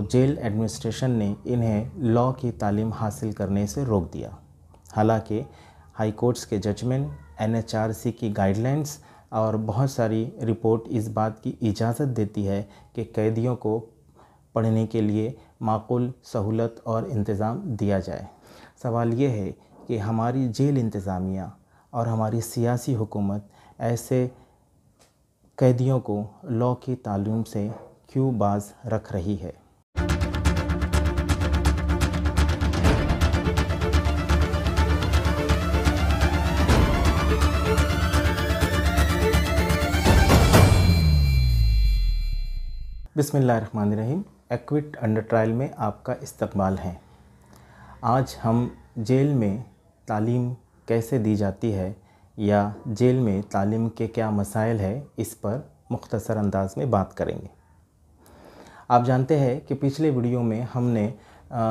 तो jail administration ने इन्हें लॉ की तालीम हासिल करने से रोक दिया। हालांकि हाई कोर्ट्स के जजमेंट, NHRC की गाइडलाइंस और बहुत सारी रिपोर्ट इस बात की इजाज़त देती है कि कैदियों को पढ़ने के लिए माकूल सहूलत और इंतज़ाम दिया जाए। सवाल ये है कि हमारी जेल इंतज़ामिया और हमारी सियासी हुकूमत ऐसे कैदियों को लॉ की तालीम से क्यों बाज रख रही है। बिस्मिल्लाहिर्रहमानिर्रहीम। एक्विट अंडर ट्रायल में आपका इस्तकबाल है। आज हम जेल में तालीम कैसे दी जाती है या जेल में तालीम के क्या मसाइल है, इस पर मुख्तसर अंदाज में बात करेंगे। आप जानते हैं कि पिछले वीडियो में हमने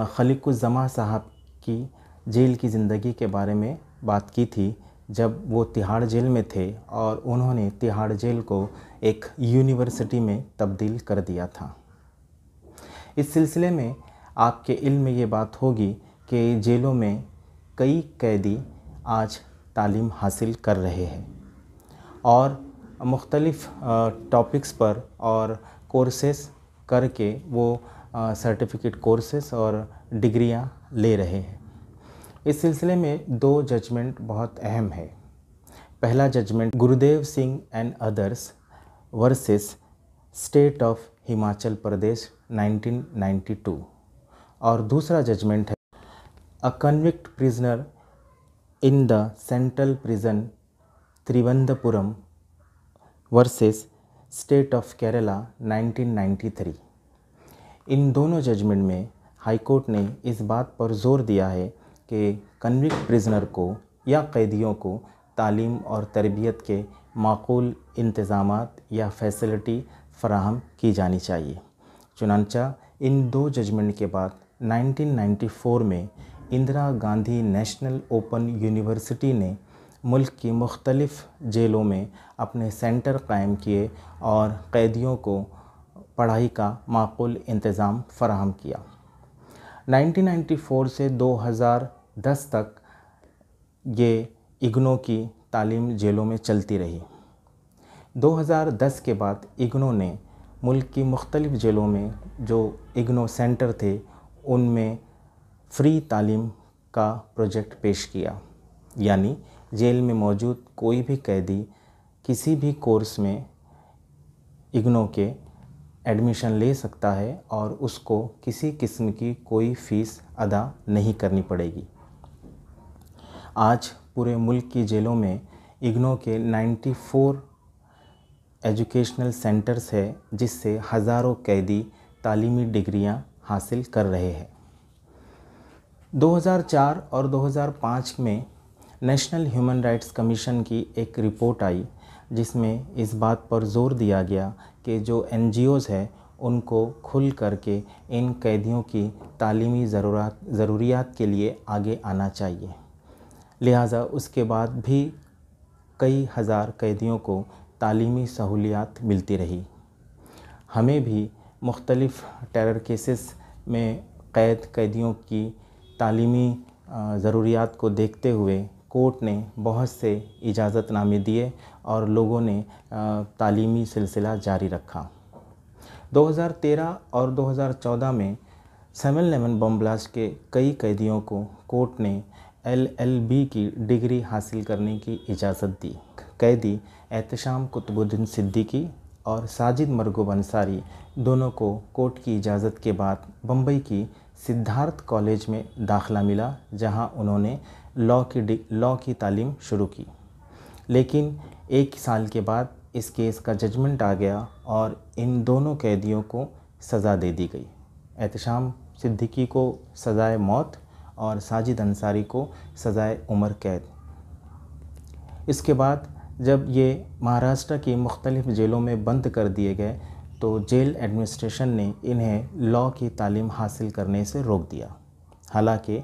खलीकुज़्ज़मा साहब की जेल की ज़िंदगी के बारे में बात की थी, जब वो तिहाड़ जेल में थे और उन्होंने तिहाड़ जेल को एक यूनिवर्सिटी में तब्दील कर दिया था। इस सिलसिले में आपके इल्म में ये बात होगी कि जेलों में कई कैदी आज तालीम हासिल कर रहे हैं और मुख्तलिफ़ टॉपिक्स पर और कोर्सेस करके वो सर्टिफिकेट कोर्सेस और डिग्रियां ले रहे हैं। इस सिलसिले में दो जजमेंट बहुत अहम है। पहला judgement Gurudev Singh and others versus state of Himachal Pradesh 1992 और दूसरा जजमेंट है a convict prisoner in the central prison Thiruvananthapuram versus state of Kerala 1993। इन दोनों जजमेंट में हाई कोर्ट ने इस बात पर जोर दिया है कि कन्विक्ट प्रिजनर को या कैदियों को तालीम और तरबियत के माकूल इंतज़ामात या फैसिलिटी फ़राहम की जानी चाहिए। चुनांचा इन दो जजमेंट के बाद 1994 में Indira Gandhi national open university ने मुल्क की मुख्तलिफ़ जेलों में अपने सेंटर कायम किए और कैदियों को पढ़ाई का माकूल इंतज़ाम फ़राहम किया। 1994 से 2010 तक ये इग्नो की तालीम जेलों में चलती रही। 2010 के बाद इग्नो ने मुल्क की मुख्तलिफ़ जेलों में जो इग्नो सेंटर थे उनमें फ्री तालीम का प्रोजेक्ट पेश किया, यानी जेल में मौजूद कोई भी कैदी किसी भी कोर्स में इग्नो के एडमिशन ले सकता है और उसको किसी किस्म की कोई फ़ीस अदा नहीं करनी पड़ेगी। आज पूरे मुल्क की जेलों में इग्नो के 94 एजुकेशनल सेंटर्स है, जिससे हज़ारों कैदी तालीमी डिग्रियां हासिल कर रहे हैं। 2004 और 2005 में नेशनल ह्यूमन राइट्स कमीशन की एक रिपोर्ट आई, जिसमें इस बात पर जोर दिया गया कि जो NGOs है उनको खुल करके इन कैदियों की तालीमी ज़रूरियात के लिए आगे आना चाहिए। लिहाजा उसके बाद भी कई हज़ार कैदियों को तालीमी सहूलियात मिलती रही। हमें भी मुख्तलिफ़ टेरर केसेस में कैदियों की तालीमी ज़रूरियात को देखते हुए कोर्ट ने बहुत से इजाज़तनामे दिए और लोगों ने तालीमी सिलसिला जारी रखा। 2013 और 2014 में 7/11 बम ब्लास्ट के कई कैदियों को कोर्ट ने LLB की डिग्री हासिल करने की इजाज़त दी। कैदी एहतशाम कुतुबुद्दीन सिद्दीकी और साजिद मरगूब अंसारी दोनों को कोर्ट की इजाज़त के बाद बम्बई की सिद्धार्थ कॉलेज में दाखिला मिला, जहां उन्होंने लॉ की तालीम शुरू की। लेकिन एक साल के बाद इस केस का जजमेंट आ गया और इन दोनों कैदियों को सज़ा दे दी गई। एहतशाम सिद्दीकी को सज़ाए मौत और साजिद अंसारी को सज़ाए उम्र कैद। इसके बाद जब ये महाराष्ट्र की मुख्तलिफ़ जेलों में बंद कर दिए गए तो जेल एडमिनिस्ट्रेशन ने इन्हें लॉ की तालीम हासिल करने से रोक दिया। हालांकि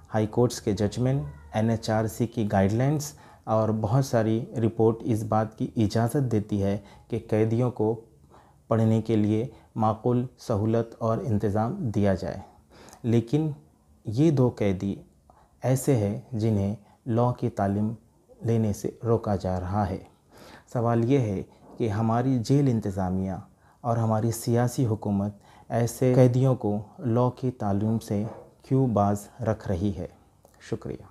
हाई कोर्ट्स के जजमेंट, NHRC की गाइडलाइंस और बहुत सारी रिपोर्ट इस बात की इजाज़त देती है कि कैदियों को पढ़ने के लिए माकूल सहूलत और इंतज़ाम दिया जाए। लेकिन ये 2 कैदी ऐसे हैं जिन्हें लॉ की तालीम लेने से रोका जा रहा है। सवाल ये है कि हमारी जेल इंतज़ामिया और हमारी सियासी हुकूमत ऐसे कैदियों को लॉ की तालीम से क्यों बाज रख रही है? शुक्रिया।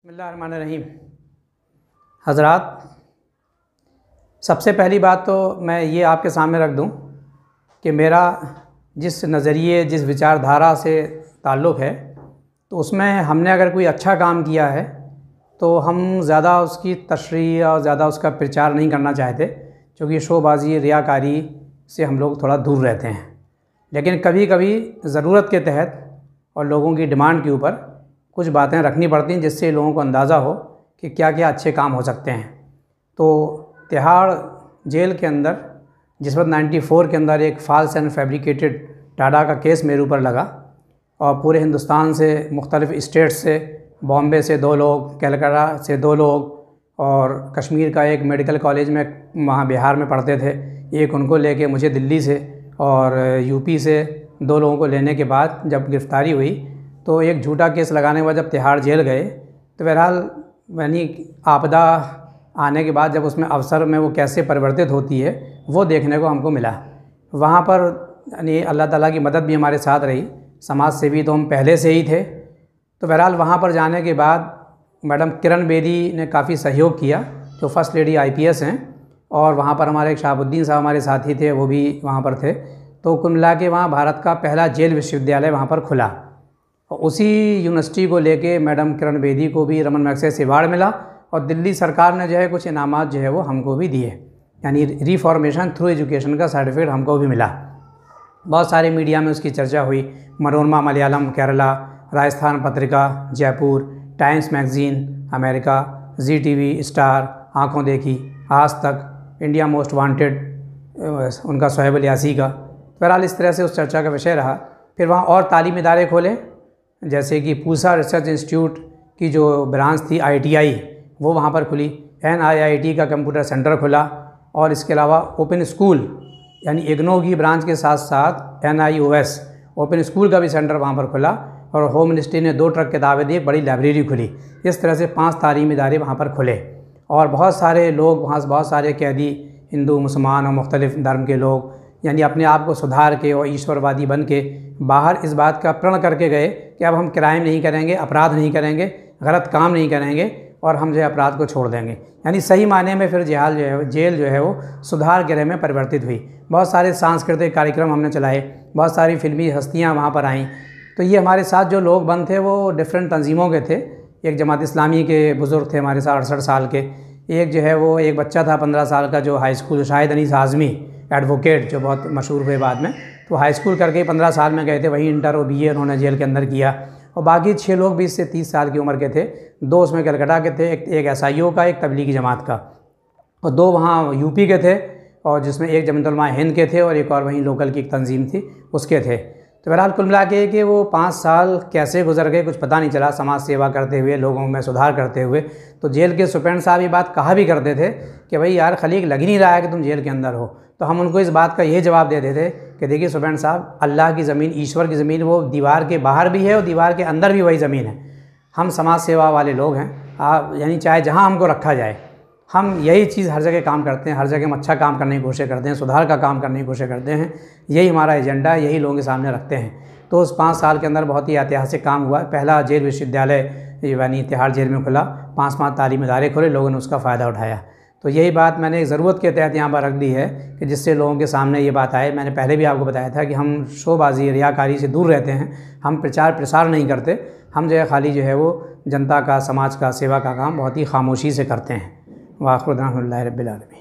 बिस्मिल्लाहिर्रहमानिर्रहीम। हज़रात, सबसे पहली बात तो मैं ये आपके सामने रख दूं कि मेरा जिस नज़रिए, जिस विचारधारा से ताल्लुक़ है, तो उसमें हमने अगर कोई अच्छा काम किया है तो हम ज़्यादा उसकी तशरीह और ज़्यादा उसका प्रचार नहीं करना चाहते, क्योंकि शोबाजी, रियाकारी से हम लोग थोड़ा दूर रहते हैं। लेकिन कभी कभी ज़रूरत के तहत और लोगों की डिमांड के ऊपर कुछ बातें रखनी पड़ती हैं, जिससे लोगों को अंदाज़ा हो कि क्या क्या अच्छे काम हो सकते हैं। तो तिहाड़ जेल के अंदर जिस वक्त 94 के अंदर एक फॉल्स एंड फैब्रिकेटेड टाडा का केस मेरे ऊपर लगा और पूरे हिंदुस्तान से, मुख्तलिफ़ स्टेट से, बॉम्बे से 2 लोग, कलकत्ता से 2 लोग और कश्मीर का एक मेडिकल कॉलेज में वहाँ बिहार में पढ़ते थे, एक उनको लेके मुझे दिल्ली से और यूपी से 2 लोगों को लेने के बाद जब गिरफ़्तारी हुई तो एक झूठा केस लगाने के बाद जब तिहाड़ जेल गए तो बहरहाल यानी आपदा आने के बाद जब उसमें अवसर में वो कैसे परिवर्तित होती है वो देखने को हमको मिला। वहाँ पर यानी अल्लाह ताला की मदद भी हमारे साथ रही, समाज सेवी तो हम पहले से ही थे। तो बहरहाल वहाँ पर जाने के बाद मैडम किरण बेदी ने काफ़ी सहयोग किया, जो फर्स्ट लेडी IPS हैं, और वहाँ पर हमारे एक शहाबुद्दीन साहब हमारे साथी थे, वो भी वहाँ पर थे। तो कुल मिला के वहाँ भारत का पहला जेल विश्वविद्यालय वहाँ पर खुला और उसी यूनिवर्सिटी को लेके मैडम किरण बेदी को भी रमन मैग्सेसे अवार्ड मिला और दिल्ली सरकार ने जो है कुछ इनामात जो है वो हमको भी दिए, यानी रिफॉर्मेशन थ्रू एजुकेशन का सर्टिफिकेट हमको भी मिला। बहुत सारे मीडिया में उसकी चर्चा हुई, Manorama Malayalam Kerala, Rajasthan Patrika Jaipur, times magazine America, ZTV, star, आँखों देखी, आज तक, इंडिया मोस्ट वांटेड उनका शोएब इलियासी का। बहरहाल इस तरह से उस चर्चा का विषय रहा। फिर वहाँ और तालीमी इदारे खोले, जैसे कि पूसा रिसर्च इंस्टीट्यूट की जो ब्रांच थी ITI वो वहाँ पर खुली, NIIT का कंप्यूटर सेंटर खुला और इसके अलावा ओपन स्कूल यानी इग्नो की ब्रांच के साथ साथ NIOS ओपन स्कूल का भी सेंटर वहाँ पर खुला और होम मिनिस्ट्री ने 2 ट्रक किताबें दी, एक बड़ी लाइब्रेरी खुली। इस तरह से 5 तालीमी इदारे वहाँ पर खुले और बहुत सारे लोग वहाँ से, बहुत सारे कैदी हिंदू, मुसलमान और मुख्तलिफ़ धर्म के लोग यानी अपने आप को सुधार के और ईश्वरवादी बन के बाहर इस बात का प्रण करके गए कि अब हम क्राइम नहीं करेंगे, अपराध नहीं करेंगे, गलत काम नहीं करेंगे और हम जो है अपराध को छोड़ देंगे। यानी सही मायने में फिर जेल जो है वो सुधार गृह में परिवर्तित हुई। बहुत सारे सांस्कृतिक कार्यक्रम हमने चलाए, बहुत सारी फिल्मी हस्तियाँ वहाँ पर आईं। तो ये हमारे साथ जो लोग बंद थे वो डिफरेंट तंजीमों के थे। एक जमात इस्लामी के बुज़ुर्ग थे हमारे साथ 68 साल के, एक जो है वो एक बच्चा था 15 साल का जो high school, Shahid Anees Azmi advocate जो बहुत मशहूर हुए बाद में, तो हाई स्कूल करके 15 साल में गए थे, वहीं इंटर और BA उन्होंने जेल के अंदर किया। और बाकी 6 लोग 20 से 30 साल की उम्र के थे, 2 उसमें कलकत्ता के थे, एक SIO का, एक तबलीगी जमात का, और 2 वहाँ UP के थे और जिसमें एक जमीयत उलमा हिंद के थे और एक और वहीं लोकल की एक तंजीम थी उसके थे। तो बहरहाल कुल मिला के कि वो 5 साल कैसे गुजर गए कुछ पता नहीं चला, समाज सेवा करते हुए, लोगों में सुधार करते हुए। तो जेल के सुप्रिटेंडेंट साहब ये बात कहा भी करते थे कि भाई यार खलीक लग ही नहीं रहा है कि तुम जेल के अंदर हो। तो हम उनको इस बात का ये जवाब देते थे कि देखिए सुप्रिटेंडेंट साहब, अल्लाह की ज़मीन, ईश्वर की ज़मीन वो दीवार के बाहर भी है और दीवार के अंदर भी वही ज़मीन है। हम समाज सेवा वाले लोग हैं, यानी चाहे जहाँ हमको रखा जाए हम यही चीज़ हर जगह काम करते हैं, हर जगह हम अच्छा काम करने की कोशिश करते हैं, सुधार का काम करने की कोशिश करते हैं। यही हमारा एजेंडा है, यही लोगों के सामने रखते हैं। तो उस 5 साल के अंदर बहुत ही ऐतिहासिक काम हुआ। पहला जेल विश्वविद्यालय यानी तिहाड़ जेल में खुला, 5 तालीमी इदारे खुले, लोगों ने उसका फ़ायदा उठाया। तो यही बात मैंने ज़रूरत के तहत यहाँ पर रख दी है कि जिससे लोगों के सामने ये बात आए। मैंने पहले भी आपको बताया था कि हम शोबाजी, रियाकारी से दूर रहते हैं, हम प्रचार प्रसार नहीं करते, हम जो है खाली जो है वो जनता का, समाज का, सेवा का काम बहुत ही खामोशी से करते हैं। वाखिर अल्हम्दुलिल्लाहि रब्बिल आलमीन।